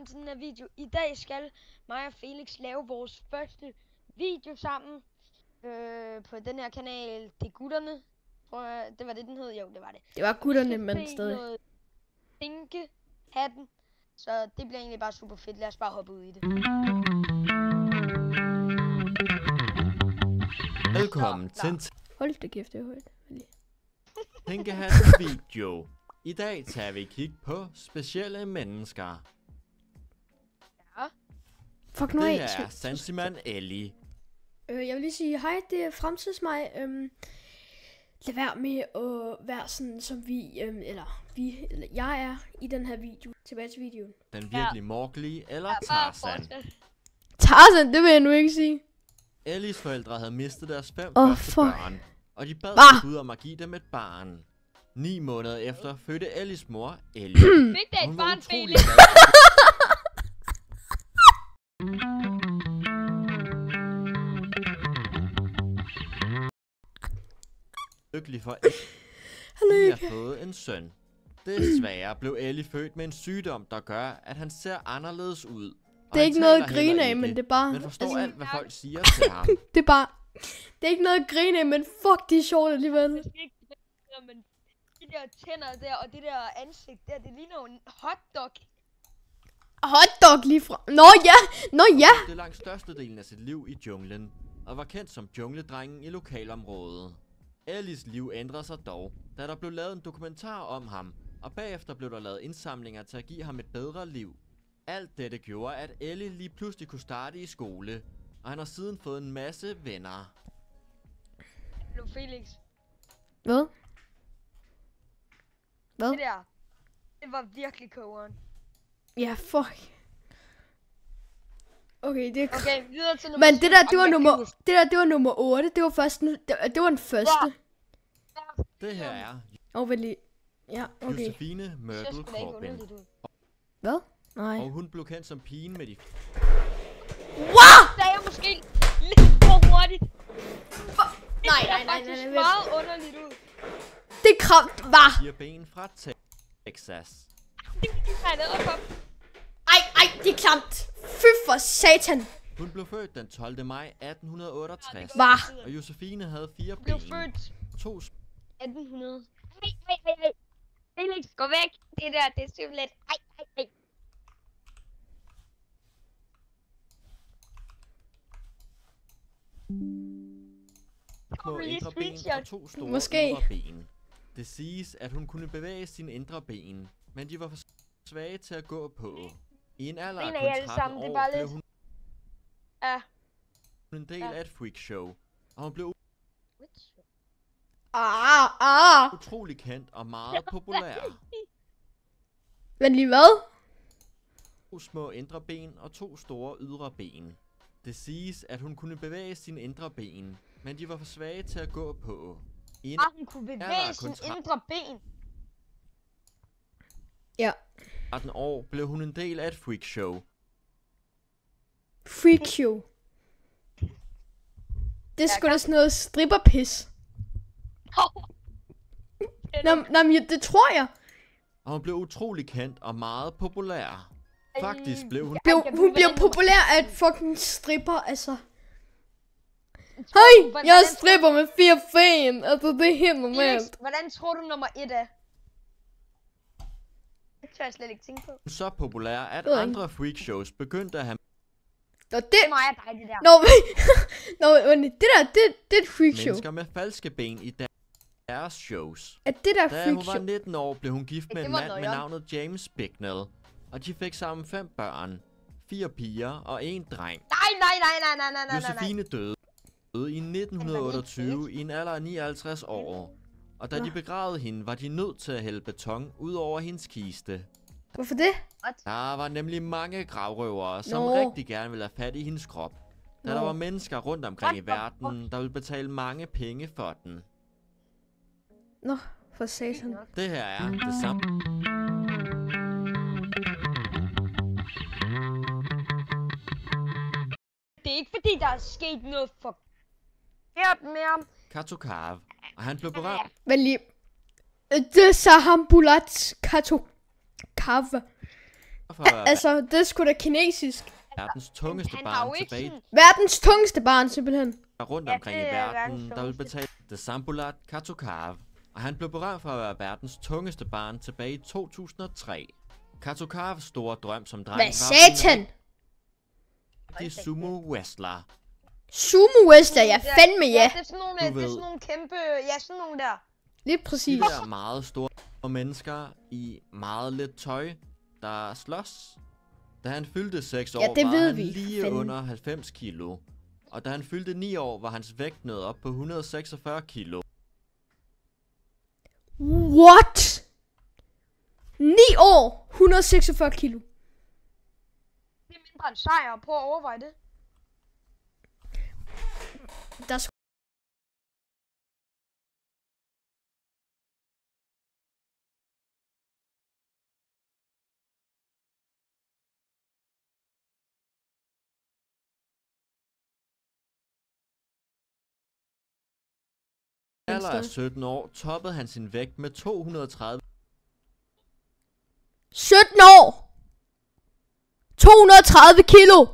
velkommen til den her video. I dag skal mig og Felix lave vores første video sammen på den her kanal. Det er gutterne. Det var det, den hed. Jo, det var det. Det var gutterne, men stadig. Tinke hatten. Så det bliver egentlig bare super fedt. Lad os bare hoppe ud i det. Velkommen til en Hold da kæft, det er højt. Tinkehatten video. I dag tager vi kig på specielle mennesker. Ja. Fuck nu Det af. her er Sansiman Ellie. Jeg vil lige sige hej, det er fremtidsmig. Lad være med at være sådan som eller jeg er i den her video. Tilbage til videoen. Den virkelig morgelige eller Tarzan. Tarzan, det vil jeg nu ikke sige. Ellies forældre havde mistet deres 5 første børn, og de bad Gud om at give dem et barn. 9 måneder efter fødte Ellies mor, Ellie. Fik da et barn, Felix. Lykkelig for Ellie har fået en søn. Desværre blev Ellie født med en sygdom, der gør, at han ser anderledes ud. Det er ikke noget at grine af, men det er bare... Men forstår alt, hvad folk siger til ham. Det er bare... Det er ikke noget at grine af, men fuck, de er sjovt alligevel. Det skal ikke men de der tænder der, og det der ansigt der, det ligner jo en hotdog. Hotdog lige fra... Nå ja! Det langt størstedelen af sit liv i junglen, og var kendt som jungledrengen i lokalområdet. Ellies liv ændrede sig dog, da der blev lavet en dokumentar om ham, og bagefter blev der lavet indsamlinger til at give ham et bedre liv. Alt dette gjorde, at Ellie lige pludselig kunne starte i skole, og han har siden fået en masse venner. Hallo Felix. Hvad? Det der, det var virkelig kogeren. Ja, fuck. Okay, det er... Okay, videre til nummer Men 7. det der, det var nummer 8. Det var først nu. Det var den første. Det her er Vent lige. Ja, okay. Josefine Myrtle Corbin. Hvad? Nej. Og hun blev kendt som pigen med de... Wow! Der er jeg måske lidt for hurtigt. Nej. Det ser meget underligt ud. Det kramt var. 4 ben fra Texas. Ej, det er klamt. Fy for satan. Hun blev født den 12. maj 1868. Var. Og Josefine havde 4 ben. Blev født 2 1800. Hey. Felix, gå væk. Det der, det er simpelthen... Ej. små indre ben og 2 store ydre ben. Det siges, at hun kunne bevæge sine indre ben, men de var for svage til at gå på. I en alder af kun 13 år blev hun en del af et freakshow, og hun blev utrolig kendt og meget populær. Men lige hvad? 2 små indre ben og 2 store ydre ben. Det siges, at hun kunne bevæge sine indre ben, men de var for svage til at gå på. Hun kunne bevæge sine indre ben? Ja. 18 år blev hun en del af et freakshow. Freakshow. Det er sgu da sådan noget stripperpis. Nå, det tror jeg. Og hun blev utrolig kendt og meget populær. Faktisk blev hun... Hun blev populær af et fucking stripper, altså. Hej, jeg stripper med 4 ben. Altså, det er helt normalt. Hvordan tror du nummer 1 er? Det tør jeg slet ikke tænke på. Så populær, at andre freakshows begyndte at have... Det er mig og dig, det der. Nå, det der, det er et freakshow. Mennesker med falske ben i deres shows. Er det der freakshow? Da hun var 19 år, blev hun gift med en mand med navnet James Bicknell. Og de fik sammen 5 børn. 4 piger og 1 dreng. Nej. Josefine døde i 1928 i en alder af 59 år. Og da de begravede hende, var de nødt til at hælde beton ud over hendes kiste. Hvorfor det? Der var nemlig mange gravrøvere, som rigtig gerne ville have fat i hendes krop. Da der var mennesker rundt omkring i verden, der ville betale mange penge for den. Nå, for satan. Det her er det samme. Det er ikke fordi, der er sket noget forkert med ham. Katokav. Og han blev berømt. Men lige... Det er Saham Bulat Katokav. for at være Altså, det er sgu da kinesisk. verdens tungeste Han har jo barn ikke tilbage sådan... Verdens tungeste barn, simpelthen. rundt Ja, omkring i det er verdens verden, der vil tungeste. betale det Sambulat Katokav. Og han blev berømt for at være verdens tungeste barn tilbage i 2003. Katokavs store drøm som dreng Hvad var satan? de sumo wrestler. Sumo Wester, ja fandme ja. Det er sådan nogle, Du det er ved. sådan nogle kæmpe... Ja, sådan nogle der. Lige De præcis. der meget store mennesker i meget lidt tøj, der slås. Da han fyldte 6 år, Ja, det var ved han vi. lige Fanden. under 90 kilo. Og da han fyldte 9 år, var hans vægt nået op på 146 kilo. What? 9 år, 146 kilo. Det er mindre end sejr. Prøv at overveje det. Der er sgu- I alder af 17 år toppede han sin vægt med 230 17 år. 230 kilo.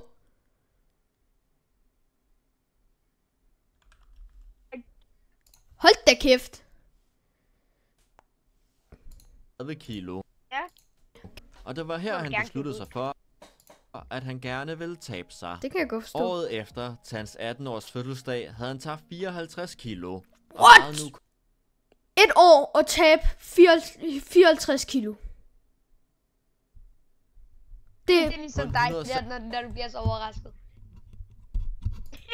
Hold da kæft. kilo. Ja. Og det var her, Jeg vil han gerne besluttede kigge sig for, at han gerne ville tabe sig. Det kan jeg godt forstå. Året efter, til hans 18-års fødselsdag, havde han tabt 54 kilo. Og What? vejede nu 1 år og tab 54 kilo. Det er Det... ligesom Kun dig, 100 når du bliver så overrasket.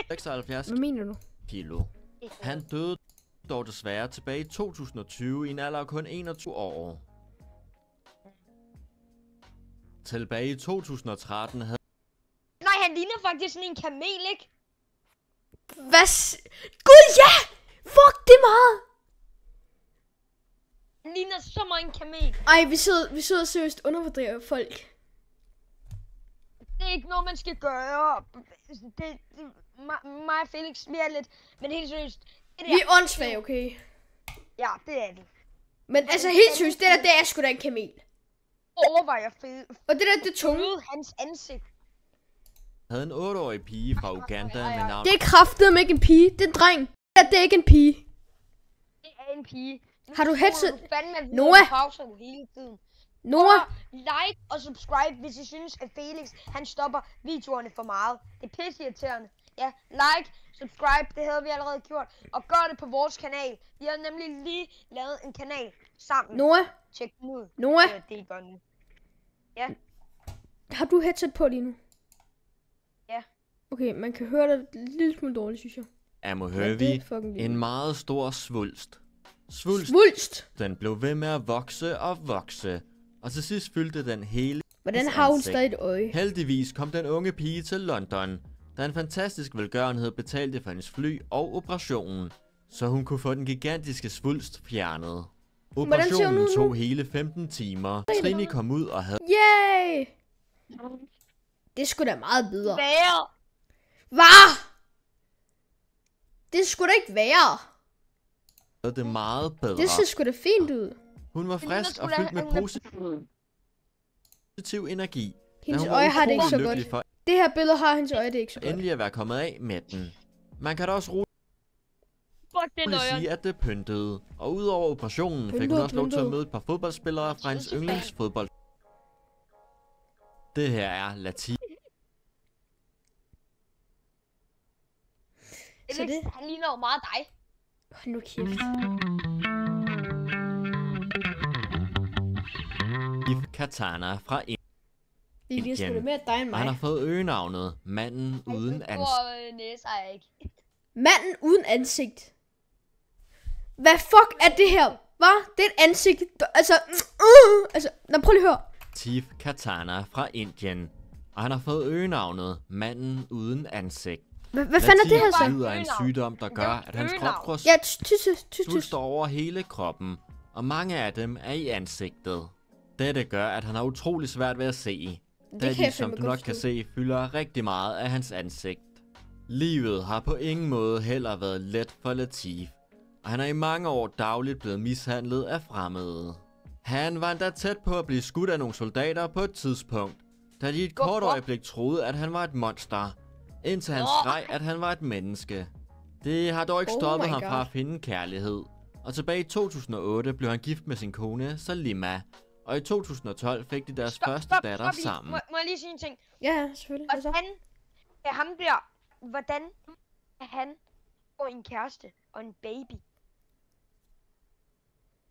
76 Hvad mener du? kilo. Han døde dog desværre tilbage i 2020 i en alder af kun 21 år. Tilbage i 2013 havde Nej, han ligner faktisk sådan en kamel, ikke? Hvad? Gud ja! Fuck, det er meget. Han ligner så meget en kamel. Ej, vi sidder seriøst og undervurderer folk. Det er ikke noget, man skal gøre. Mig og Felix, vi er lidt... Men helt seriøst. Det Vi er åndssvage, okay? Ja, det er det. Men altså helt seriøst, det er sgu da en kamel. Overvejer Felix. Og det der, det er tunge. Hans ansigt. en 8-årig pige fra Uganda med navn Det er kraftedeme ikke en pige, det er en dreng. Det er ikke en pige. Det er en pige. Nu Har du spoler headset? Du fandme videre, Noah? du pauser du hele tiden. Noah, Like og subscribe, hvis I synes, at Felix, han stopper videoerne for meget. Det er pisseirriterende. Ja, like, subscribe, det havde vi allerede gjort. Og gør det på vores kanal. Vi har nemlig lige lavet en kanal sammen. Noah, Tjek den ud. Noah, Det gør nu. har du headset på lige nu? Ja. Okay, man kan høre dig en lille smule dårligt, synes jeg. Amo Men det Hervey er fucking en meget stor svulst. Svulst! Den blev ved med at vokse og vokse, og til sidst fyldte den hele. Hvordan Hans har hun ansigt. stadig et øje? Heldigvis kom den unge pige til London, da en fantastisk velgørenhed betalte for hendes fly og operationen, så hun kunne få den gigantiske svulst fjernet. ser hun Operationen ud nu? tog hele 15 timer. Trini kom ud og havde Yay! Det skulle da meget bedre. Være. Hvad? Det skulle da ikke være. det meget bedre. Det ser sgu da fint ud. Hun var Det ligner frisk sgu og da, fyldt med at hun er- positiv energi. da Hendes hun var øje har det ikke så utrolig godt. lykkelig for Det her billede har hendes øje det ikke så godt. endelig at være kommet af med den. Man kan da også roligt Fuck det nøjeren. sige, at det pyntede. Og udover operationen fik hun Pyntede, også lov til at pyntede. møde et par fodboldspillere fra hendes yndlingsfodbold. Det her er Latif. Så det- Han ligner jo meget dig. Hold nu kæft. Katana fra Indien. Det ligner sgu da mere dig end Og han mig. har fået øgenavnet Manden Uden Ansigt. Næse er jeg ikke. Manden uden ansigt. Hvad fuck er det her? Hvad? Det er et ansigt. Nå, prøv lige at høre. Latif Katana fra Indien. Og han har fået øgenavnet Manden Uden Ansigt. Hvad fanden er det her så? Latif lider af en sygdom, der gør, at hans krop øgenavn. gror Ja, tys. svulster over hele kroppen, og mange af dem er i ansigtet. Dette gør, at han har utrolig svært ved at se, da Det kan jeg de, som fandme du nok godt kan forstå. se, fylder rigtig meget af hans ansigt. Livet har på ingen måde heller været let for Latif, og han er i mange år dagligt blevet mishandlet af fremmede. Han var endda tæt på at blive skudt af nogle soldater på et tidspunkt, da de i et kort øjeblik troede, at han var et monster, indtil han skreg, at han var et menneske. Det har dog ikke stoppet ham fra at finde kærlighed, og tilbage i 2008 blev han gift med sin kone Salima, og i 2012 fik de deres første datter sammen. Må jeg lige sige en ting? Ja, selvfølgelig. Hvordan er ham der, hvordan er han og en kæreste og en baby?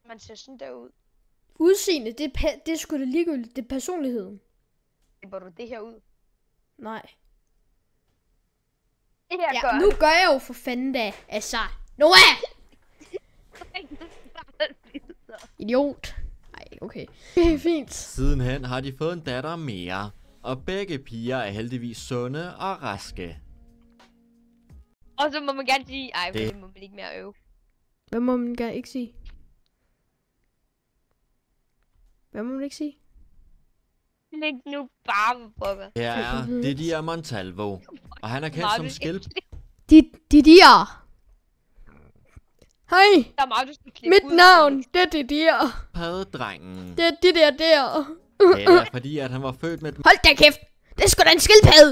Man ser sådan der ud. Udseende, det er sgu da ligegyldigt. Det er personligheden. Hvor du det her ud? Nej. Det her Ja, gør nu gør jeg jo for fanden da. Altså, Noah! Idiot. Nej, okay. Det er fint. Sidenhen har de fået en datter mere, og begge piger er heldigvis sunde og raske. Og så må man gerne sige, ej, det må man ikke mere øve. Hvad må man gerne ikke sige? Hvad må man ikke sige? Læg nu bare, pokker. Her er Didier Montalvo, og han er kendt som Didier. Hej, Der er meget, du skal klippe mit ud. navn, det er Didier. skildpaddedrengen. Det er det der. Det er fordi, at han var født med et Hold da kæft. Det er sgu da en skildpadde.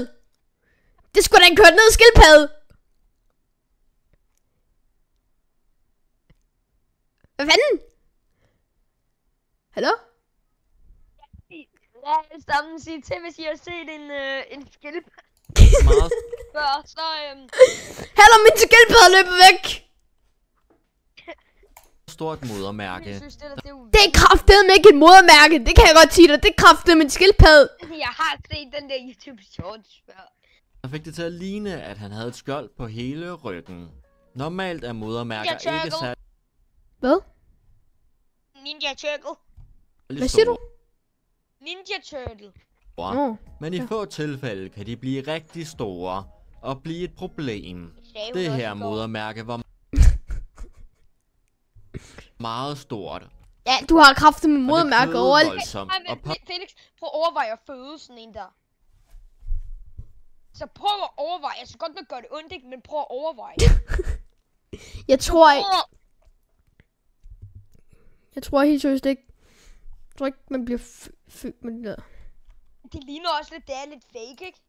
Det er sgu da en kørt ned skildpadde. Hvad fanden? Hallo? Ja, sammen sige til, hvis I har set en skildpadde meget før, så Hallo, min skildpadde er løbet væk. stort modermærke. jeg synes, det er jo... Det er kraftedeme ikke et modermærke. Det kan jeg godt sige dig. Det er kraftedeme en skildpadde. Jeg har set den der YouTube shorts før. Der fik det til at ligne, at han havde et skjold på hele ryggen. Normalt er modermærker Ninja ikke særlig Hvad? Ninja Turtle. Hvad siger du? Ninja Turtle. Nå. Men i få tilfælde kan de blive rigtig store og blive et problem. Det her modermærke var meget stort. Ja, du har kraftet med modermærke kløede overalt. voldsomt, Nej, og men Felix, prøv at overveje at føde sådan en der. Så prøv at overveje, altså godt nok gør det ondt, ikke? Men prøv at overveje. Jeg tror helt seriøst ikke. Jeg tror ikke, man bliver født med det der. Det ligner også lidt, det er lidt fake, ikke?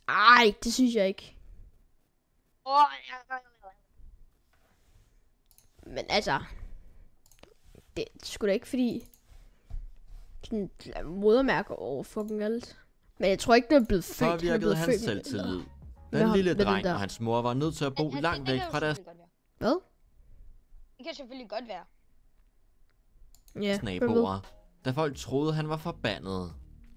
Ej, det synes jeg ikke. Men altså, det er sgu da ikke fordi sådan modermærker over fucking alt. Men jeg tror ikke, den er blevet født. Den er påvirkede blevet hans født med det selvtillid. der. Den lille med den dreng der. og hans mor var nødt til at bo langt væk fra deres Hvad? Det kan selvfølgelig godt være. Ja, naboer, da folk troede, han var forbandet.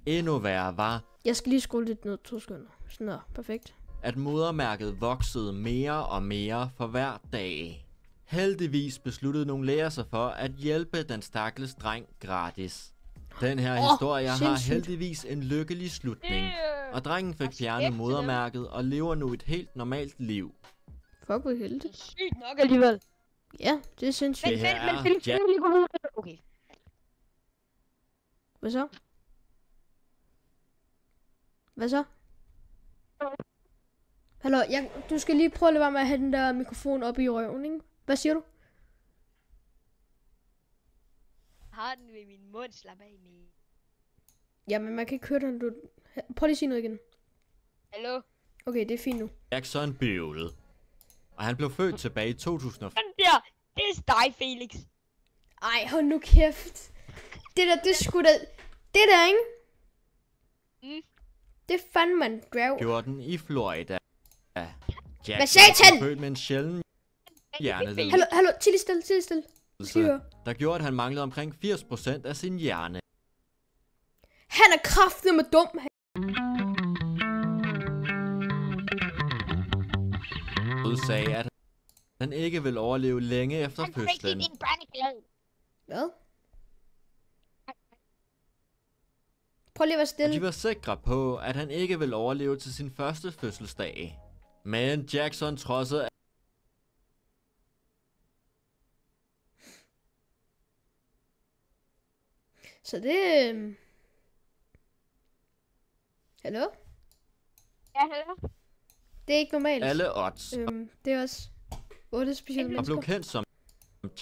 Endnu værre var, jeg skal lige skrue lidt ned 2 sekunder. Sådan der, perfekt. at modermærket voksede mere og mere for hver dag. Heldigvis besluttede nogle læger sig for at hjælpe den stakkels dreng gratis. Den her historie har sindssygt. heldigvis en lykkelig slutning, og drengen fik fjernet modermærket og lever nu et helt normalt liv. Fuck, hvor heldigt. Det er sygt nok alligevel. Ja, det er sindssygt. Det her er Felix, Jack. okay. Hvad så? Hvad så? Hallo, du skal lige prøve at lade være med at have den der mikrofon op i røven, ikke? Hvad siger du? Har den ved min mund, slap af med. Jamen, man kan ikke høre den, du... Prøv lige at sige noget igen. Hallo? Okay, det er fint nu. Jackson bøvlet. Og han blev født tilbage i 2005. Den der, det er dig, Felix. Ej, hold nu kæft. Det der, det skulle da... Det der, ikke? Det er fandme en dværg. Gjorde den i Florida. Hvad Jackson satan? blev født med en sjælden hjernelidelse, Hallo, til stille. Skal I høre? der gjorde, at han manglede omkring 80% af sin hjerne. Han er kraftedeme dum. Sagde, at han ikke vil overleve længe efter Han kunne ikke lide fødslen. din børneklæde. Hvad? Prøv lige at være Og stille. de var sikre på, at han ikke vil overleve til sin første fødselsdag. Men Jackson trodsede. Så det... Hallo? Ja, hallo? Det er ikke normalt. Alle odds, Det er også 8 specielle og mennesker. blev kendt som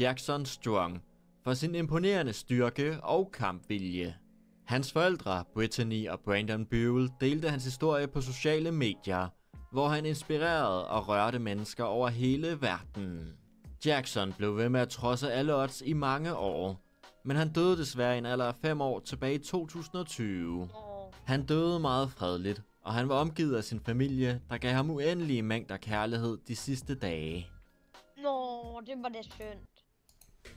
Jackson Strong, for sin imponerende styrke og kampvilje. Hans forældre, Brittany og Brandon Buell, delte hans historie på sociale medier, hvor han inspirerede og rørte mennesker over hele verden. Jackson blev ved med at trodse alle odds i mange år, men han døde desværre i en alder af 5 år tilbage i 2020. Han døde meget fredeligt, og han var omgivet af sin familie, der gav ham uendelige mængder kærlighed de sidste dage. Nå, det var da synd.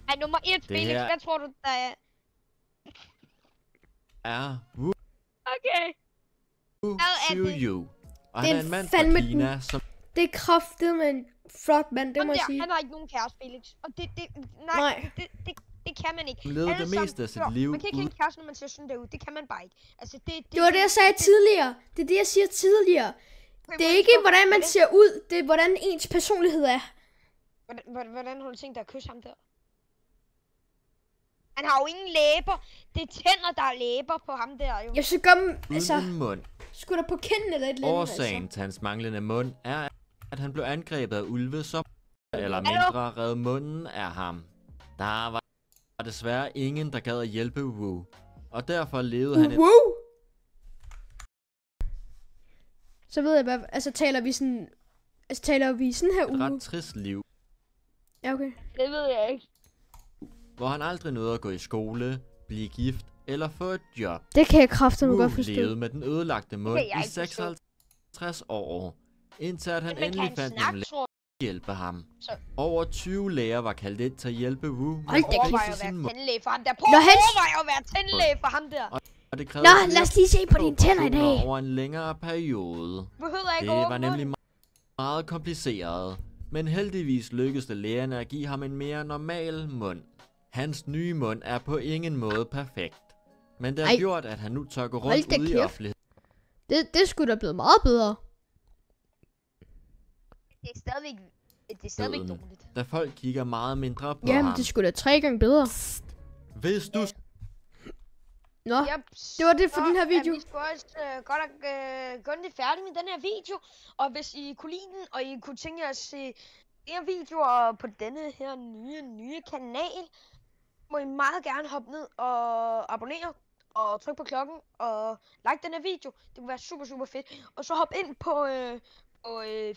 Ej, nummer 1, Felix, her- hvad tror du, der er? Er Wu Okay. Hvad er to det? you. Og Det han er er en mand fandme fra Kina, som Det er kraftedeme en flot mand, det Ham må jeg der, sige. han har ikke nogen kæreste, Felix. Og Nej. nej. Det kan man ikke. levede det Alle sammen- meste af sit Jo, liv Man kan ikke have ud. en kæreste, når man ser sådan der ud. Det kan man bare ikke. Altså, Det var det, jeg sagde tidligere. Det er det, jeg siger tidligere. Det er ikke, hvordan man ser ud. Det er, hvordan ens personlighed er. Hvordan har du tænkt dig at kysse ham der? Han har jo ingen læber. Det er tænder, der er læber på ham der jo. Jeg skal gøre dem, Uden altså, en mund. skulle der på kinden eller et eller andet, Årsagen altså. til hans manglende mund er, at han blev angrebet af ulve, som eller Hallo? mindre rev munden af ham. Der var desværre ingen, der gad at hjælpe Wu. Og derfor levede han et Woo! Så ved jeg hvad, altså taler vi sådan her ret trist liv, Ja, okay. Det ved jeg ikke. hvor han aldrig nåede at gå i skole, blive gift eller få et job. Det kan jeg kraftedeme Wu godt forstå. levede med den ødelagte mund kan jeg i ikke forstå. 56 år, indtil at han Men endelig kan fandt han en læge snakke, tror til at hjælpe ham. Så- Over 20 læger var kaldt ind til at hjælpe Wu med Hold at da jeg? kæft. Overvej fikse at sin være mund. tandlæge for ham der. Prøv Når at han- overveje at være tandlæge for ham der. Og det krævede Nå, flere lad os lige se på dine tænder i dag. operationer over en længere periode. Behøver jeg Det ikke var åbne nemlig munden? meget kompliceret, men heldigvis lykkedes det lægerne at give ham en mere normal mund. Hans nye mund er på ingen måde perfekt, men det har Ej. gjort, at han nu tør gå Hold rundt da ude i kæft. offentligheden. Det skulle da blevet meget bedre. Det er stadigvæk dårligt. Da folk kigger meget mindre på Jamen, ham. det skulle da 3 gange bedre. Hvis du Nå, Jeps. det var det for Så den her video. er vi sgu også godt og grundigt færdige med den her video. Og hvis I kunne lide den, og I kunne tænke jer at se flere videoer på denne her nye kanal, må I meget gerne hoppe ned og abonnere og trykke på klokken og like den her video. Det kunne være super fedt. Og så hop ind på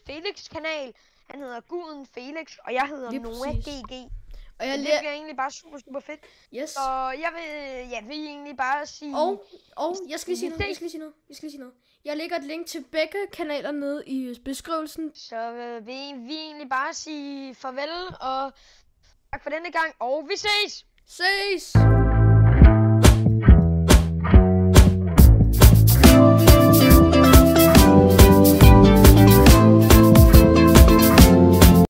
Felix kanal. Han hedder Guden Felix, og jeg hedder Lige Noah præcis. GG. Og jeg Det lærer... bliver egentlig bare super fedt. Yes. Så jeg vil egentlig bare sige... Og jeg skal lige sige noget. Jeg lægger et link til begge kanaler nede i beskrivelsen. Så vil vi egentlig bare sige farvel og tak for denne gang, og vi ses! Ses!